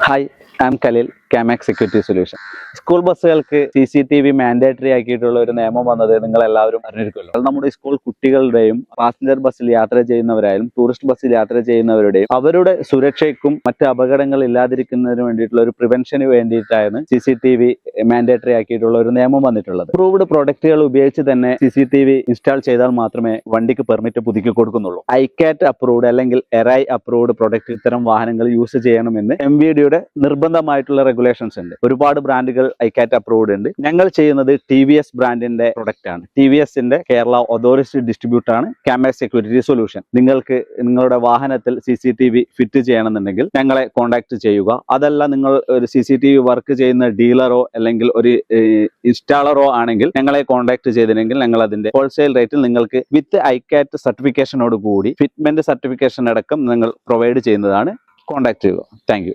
Hi, I am കലിൽ, കാമാക് security solution. School ബസ്സുകൾക്ക് CCTV മാൻഡേറ്ററി ആക്കിയിട്ടുള്ള ഒരു നിയമം വന്നത് നിങ്ങൾ എല്ലാവരും അറിഞ്ഞിരിക്കുമല്ലോ. അത് നമ്മുടെ സ്കൂൾ കുട്ടികളുടെയും പാസഞ്ചർ ബസ്സിൽ യാത്ര ചെയ്യുന്നവരായാലും ടൂറിസ്റ്റ് ബസ്സിൽ യാത്ര ചെയ്യുന്നവരുടെയും അവരുടെ സുരക്ഷയ്ക്കും മറ്റ് അപകടങ്ങൾ ഇല്ലാതിരിക്കുന്നതിന് വേണ്ടിയിട്ടുള്ള ഒരു പ്രിവെൻഷന് വേണ്ടിയിട്ടാണ് CCTV മാൻഡേറ്ററി ആക്കിയിട്ടുള്ള ഒരു നിയമം വന്നിട്ടുള്ളത്. അപ്രൂവ്ഡ് പ്രൊഡക്റ്റുകൾ ഉപയോഗിച്ച് തന്നെ CCTV ഇൻസ്റ്റാൾ ചെയ്താൽ മാത്രമേ വണ്ടിക്ക് പെർമിറ്റ് പുതുക്കി കൊടുക്കുന്നുള്ളൂ. ICAT അപ്രൂവ്ഡ് അല്ലെങ്കിൽ ERAI അപ്രൂവ്ഡ് പ്രൊഡക്റ്റ് ഇത്തരം വാഹനങ്ങൾ യൂസ് ചെയ്യണമെന്ന് MVDയുടെ നിർബന്ധമായിട്ടുള്ള റെഗുലേഷൻസ് ഉണ്ട്. ഒരുപാട് ബ്രാൻഡുകൾ ICAT അപ്രൂവ്ഡ് ഉണ്ട്. ഞങ്ങൾ ചെയ്യുന്നത് TVS ബ്രാൻഡിന്റെ പ്രൊഡക്റ്റ് ആണ്. TVSന്റെ കേരള അതോറിറ്റി ഡിസ്ട്രിബ്യൂട്ടർ ആണ് കാമാക് സെക്യൂരിറ്റി സൊല്യൂഷൻ. നിങ്ങൾക്ക് നിങ്ങളുടെ വാഹനത്തിൽ CCTV ഫിറ്റ് ചെയ്യണമെന്നുണ്ടെങ്കിൽ ഞങ്ങളെ കോൺടാക്ട് ചെയ്യുക. അതല്ല, നിങ്ങൾ ഒരു CCTV വർക്ക് ചെയ്യുന്ന ഡീലറോ അല്ലെങ്കിൽ ഒരു ഇൻസ്റ്റാളറോ ആണെങ്കിൽ ഞങ്ങളെ കോൺടാക്ട് ചെയ്തില്ലെങ്കിൽ ഞങ്ങൾ അതിന്റെ ഹോൾസെയിൽ റേറ്റിൽ നിങ്ങൾക്ക് വിത്ത് ICAT സർട്ടിഫിക്കേഷനോട് കൂടി ഫിറ്റ്മെന്റ് സർട്ടിഫിക്കേഷൻ അടക്കം നിങ്ങൾ പ്രൊവൈഡ് ചെയ്യുന്നതാണ്. കോൺടാക്ട് ചെയ്യുക. താങ്ക്